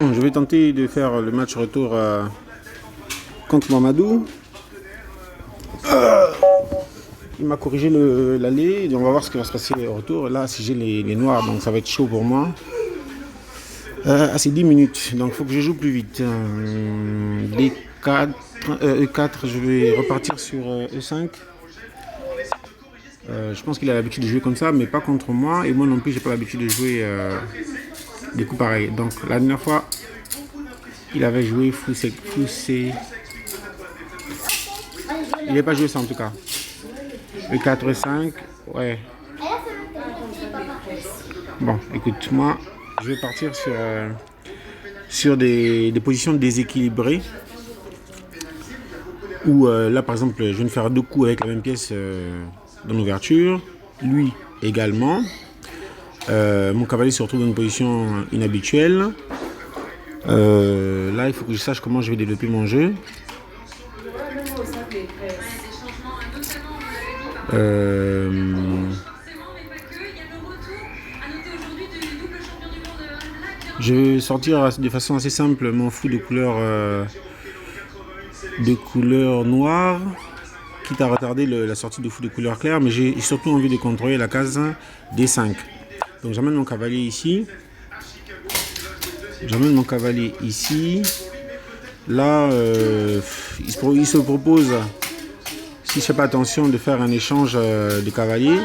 Je vais tenter de faire le match retour contre Mamadou. Il m'a corrigé l'aller, on va voir ce qui va se passer au retour. Là, si j'ai les noirs, donc ça va être chaud pour moi. C'est 10 minutes, donc il faut que je joue plus vite. D4, E4, je vais repartir sur E5. Je pense qu'il a l'habitude de jouer comme ça, mais pas contre moi. Et moi non plus, j'ai pas l'habitude de jouer des coups pareils. Donc la dernière fois, il avait joué fou C. Il n'est pas joué ça en tout cas. E4, E5, ouais. Bon, écoute, moi, je vais partir sur des positions déséquilibrées. Où là, par exemple, je viens de faire deux coups avec la même pièce dans l'ouverture. Lui également. Mon cavalier se retrouve dans une position inhabituelle. Là, il faut que je sache comment je vais développer mon jeu. Je vais sortir de façon assez simple mon fou de couleur noire, quitte à retarder la sortie de fou de couleur claire, mais j'ai surtout envie de contrôler la case D5. Donc j'amène mon cavalier ici. Là, il se propose, si je ne fais pas attention, de faire un échange de cavaliers,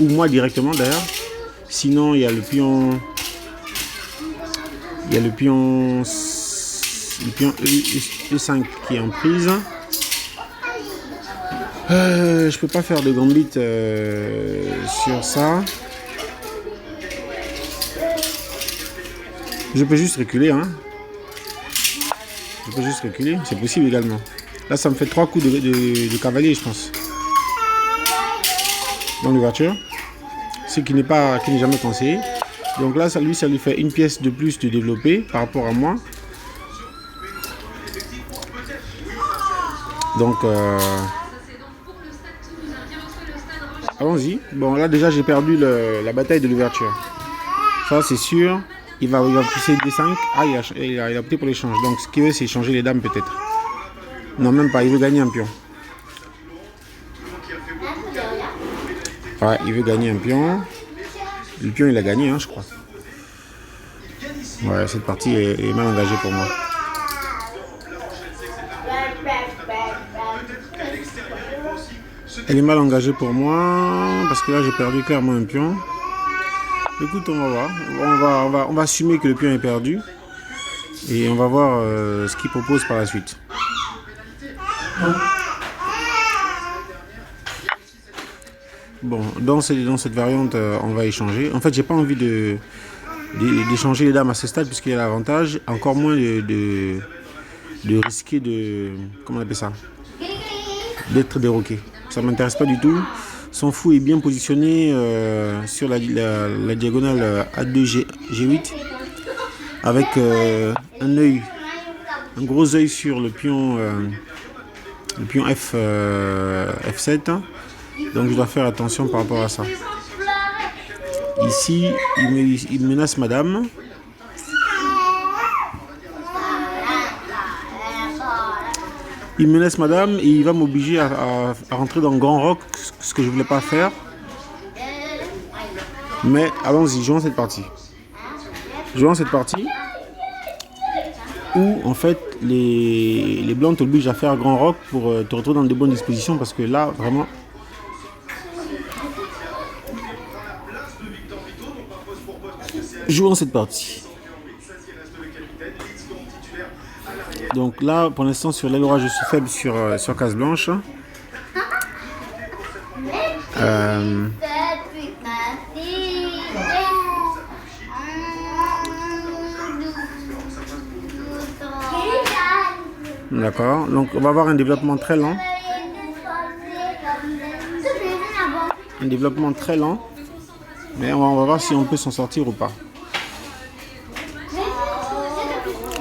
ou moi directement d'ailleurs. Sinon, il y a le pion E5 qui est en prise. Je peux pas faire de gambit sur ça. Je peux juste reculer, hein. C'est possible également. Là, ça me fait 3 coups de cavalier, je pense. Dans l'ouverture. Ce qui n'est jamais conseillé. Donc là, ça lui fait une pièce de plus de développer par rapport à moi. Donc, allons-y. Bon, là, déjà, j'ai perdu la bataille de l'ouverture. Ça, c'est sûr. Il va pousser D5. Ah, il a opté pour l'échange. Donc, ce qu'il veut, c'est changer les dames, peut-être. Non, même pas. Il veut gagner un pion. Ouais, il veut gagner un pion. Le pion, il a gagné, hein, je crois. Ouais, cette partie est mal engagée pour moi. Elle est mal engagée pour moi, parce que là, j'ai perdu clairement un pion. Écoute, on va voir. On va assumer que le pion est perdu. Et on va voir ce qu'il propose par la suite. Bon, dans cette variante, on va échanger. En fait, j'ai pas envie d'échanger les dames à ce stade, puisqu'il y a l'avantage. Encore moins de risquer comment on appelle ça, d'être déroqué. Ça m'intéresse pas du tout. Son fou est bien positionné sur la diagonale A2 G8 avec un gros œil sur le pion F7. Donc je dois faire attention par rapport à ça. Ici, il menace madame. Il menace madame et il va m'obliger à rentrer dans le grand roc, ce que je ne voulais pas faire. Mais allons-y, jouons cette partie. Où en fait les blancs t'obligent à faire grand roc pour te retrouver dans de bonnes dispositions, parce que là vraiment jouons cette partie. Donc là, pour l'instant, sur l'aile droite, je suis faible sur case blanche. D'accord. Donc on va avoir un développement très lent. Mais on va voir si on peut s'en sortir ou pas.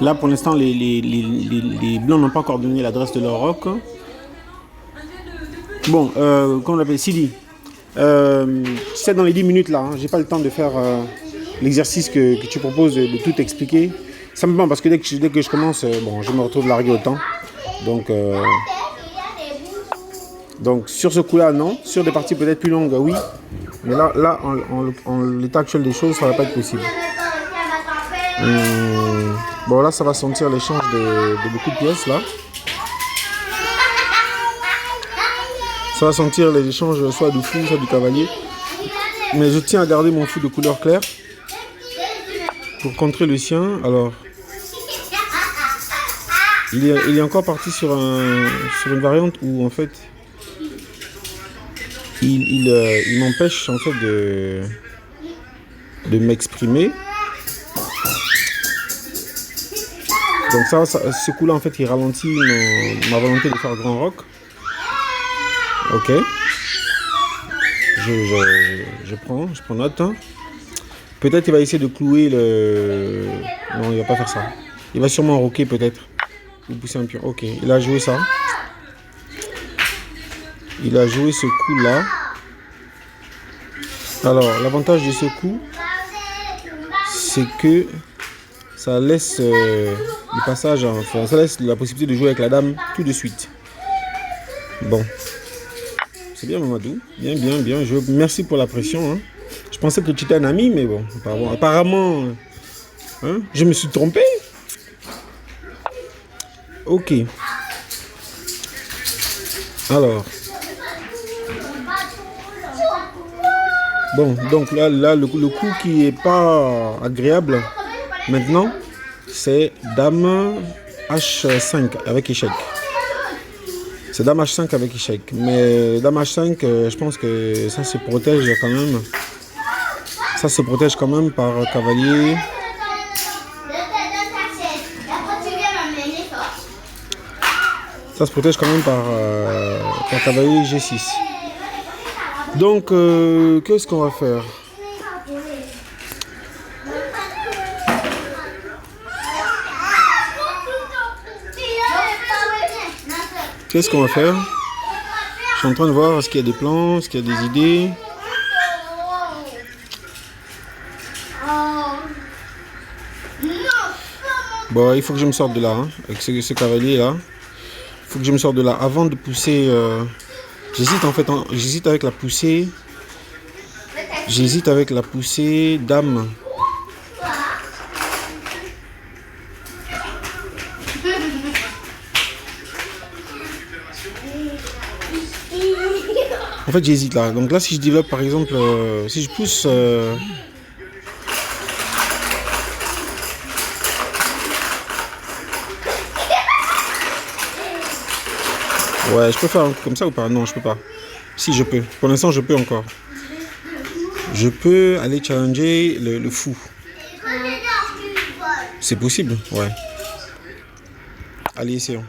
Là, pour l'instant, les blancs n'ont pas encore donné l'adresse de leur roc. Bon, comment on l'appelle, Sidi. C'est dans les 10 minutes là, hein, j'ai pas le temps de faire l'exercice que tu proposes de tout expliquer. Simplement parce que dès que je commence, bon, je me retrouve largué au temps. Donc, donc sur ce coup-là, non. Sur des parties peut-être plus longues, oui. Mais là en l'état actuel des choses, ça va pas être possible. Bon, là, ça va sentir l'échange de beaucoup de pièces, là. Ça va sentir les échanges soit du fou, soit du cavalier. Mais je tiens à garder mon fou de couleur claire pour contrer le sien. Alors, il est encore parti sur une variante où, en fait, il m'empêche en fait de m'exprimer. Donc ce coup-là, en fait, il ralentit ma volonté de faire grand rock. Ok. Je prends note. Hein. Peut-être il va essayer de clouer le... Non, il va pas faire ça. Il va sûrement rocker peut-être. Ou pousser un pion. Ok, il a joué ça. Il a joué ce coup-là. Alors, l'avantage de ce coup, c'est que ça laisse le passage, enfin, ça laisse la possibilité de jouer avec la dame tout de suite. Bon. C'est bien, Mamadou. Bien, bien, bien. Merci pour la pression. Hein. Je pensais que tu étais un ami, mais bon, apparemment, hein, je me suis trompé. Ok. Alors. Bon, donc là le coup qui est pas agréable maintenant, c'est Dame H5 avec échec. C'est Dame H5 avec échec. Mais Dame H5, je pense que ça se protège quand même. Ça se protège quand même par cavalier. Ça se protège quand même par cavalier G6. Donc, qu'est-ce qu'on va faire? Qu'est-ce qu'on va faire? Je suis en train de voir est-ce qu'il y a des plans, est-ce qu'il y a des idées. Bon, il faut que je me sorte de là, hein, avec ce cavalier là. Il faut que je me sorte de là avant de pousser. J'hésite en fait, j'hésite avec la poussée. J'hésite avec la poussée dame. En fait, j'hésite là. Donc là, si je développe par exemple, si je pousse. Ouais, je peux faire un truc comme ça ou pas? Non, je peux pas. Si, je peux. Pour l'instant, je peux encore. Je peux aller challenger le fou. C'est possible, ouais. Allez, essayons.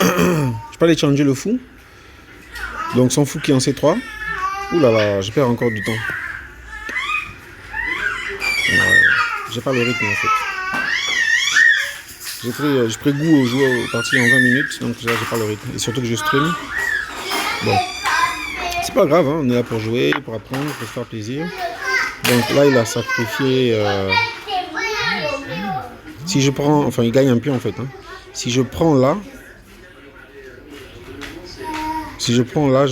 Je peux aller challenger le fou. Donc son fou qui est en C3. Ouh là là, je perds encore du temps. J'ai pas le rythme en fait. J'ai pris goût au jeu au parti en 20 minutes, donc là j'ai pas le rythme. Et surtout que je stream. Bon. C'est pas grave, hein, on est là pour jouer, pour apprendre, pour se faire plaisir. Donc là il a sacrifié. Si je prends. Enfin il gagne un pion en fait. Hein. Si je prends là. Je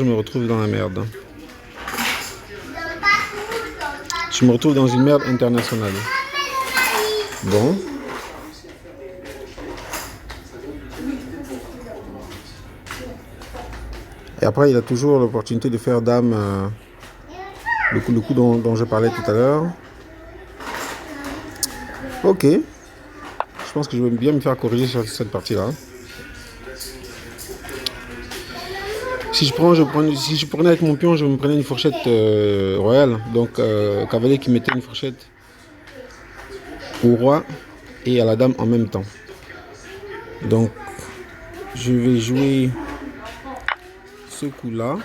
me retrouve dans la merde. Je me retrouve dans une merde internationale. Bon. Et après, il a toujours l'opportunité de faire dame, le coup dont je parlais tout à l'heure. Ok. Je pense que je vais bien me faire corriger sur cette partie-là. Si je prenais avec mon pion, je me prenais une fourchette royale. Donc, cavalier qui mettait une fourchette au roi et à la dame en même temps. Donc, je vais jouer ce coup-là.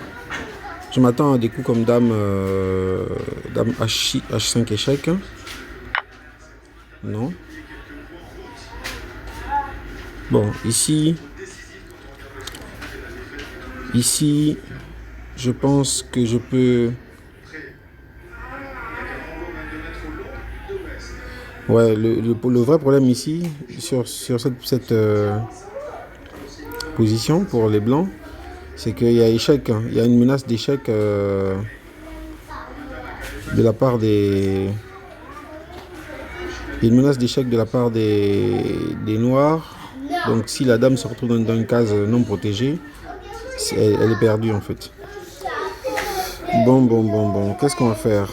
Je m'attends à des coups comme dame H5 échec. Non. Bon, ici, je pense que je peux Ouais, le vrai problème ici, sur cette position pour les blancs, c'est qu'il y a échec, hein. Il y a une menace d'échec de la part des. Il y a une menace d'échec de la part des noirs. Donc si la dame se retrouve dans une case non protégée, elle est perdue en fait. Bon. Qu'est-ce qu'on va faire?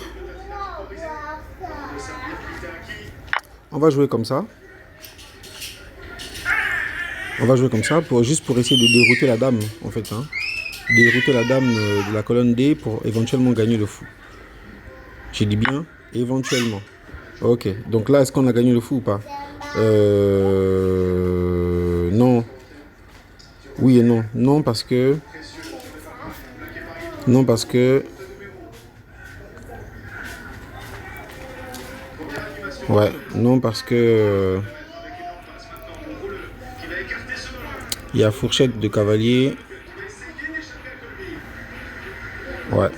On va jouer comme ça. On va jouer comme ça juste pour essayer de dérouter la dame en fait. Hein. Dérouter la dame de la colonne D pour éventuellement gagner le fou. J'ai dit bien éventuellement. Ok, donc là, est-ce qu'on a gagné le fou ou pas? Non. Oui et non. Non parce que... Non parce que... Ouais, non parce que... Il y a fourchette de cavalier. Ouais.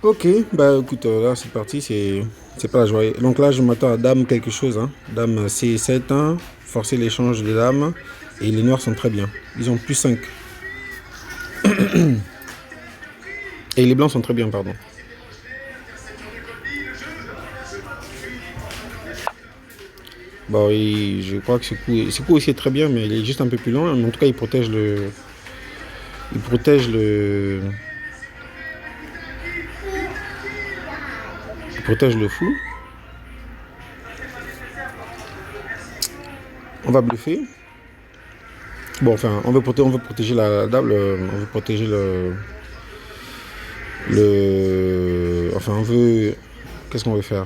Ok, bah écoute, là c'est parti, c'est pas la joie. Donc là je m'attends à dame quelque chose, hein. Dame C7, hein, forcer l'échange des dames. Et les noirs sont très bien. Ils ont plus 5. Et les blancs sont très bien, pardon. Bon, je crois que ce coup aussi est très bien, mais il est juste un peu plus lent. Mais en tout cas, il protège le... Il protège le... Il protège le fou. On va bluffer. Bon, enfin, on veut protéger la dame, on veut protéger enfin, on veut... Qu'est-ce qu'on veut faire?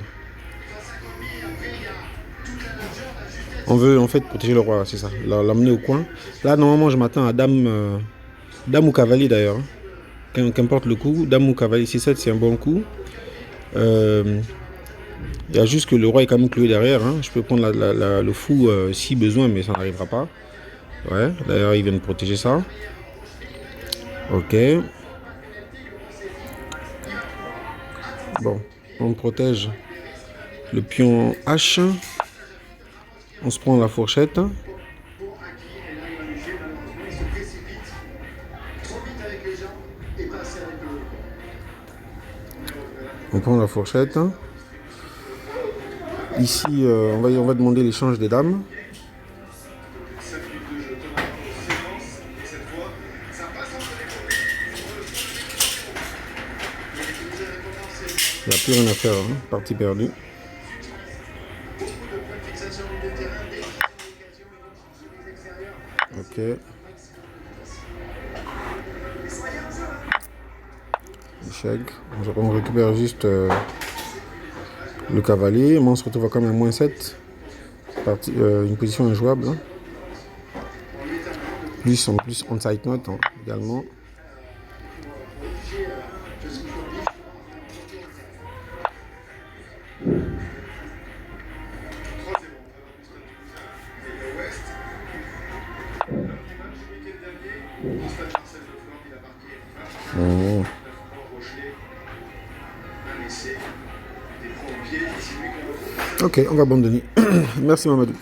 On veut en fait protéger le roi, c'est ça. L'amener au coin. Là, normalement, je m'attends à dame... dame ou cavalier d'ailleurs. Qu'importe le coup. Dame ou cavalier C7, c'est un bon coup. Il y a juste que le roi est quand même cloué derrière. Hein. Je peux prendre le fou si besoin, mais ça n'arrivera pas. Ouais, d'ailleurs, il vient de protéger ça. Ok. Bon, on protège le pion H. On se prend la fourchette. On prend la fourchette. Ici, on va demander l'échange des dames. Il n'y a plus rien à faire, hein. Partie perdue. Ok. Échec. On récupère juste le cavalier. Moi, on se retrouve à quand même à -7. Une position injouable. Hein. Plus en plus on side note hein, également. Mmh. Ok, on va abandonner. Merci Mamadou.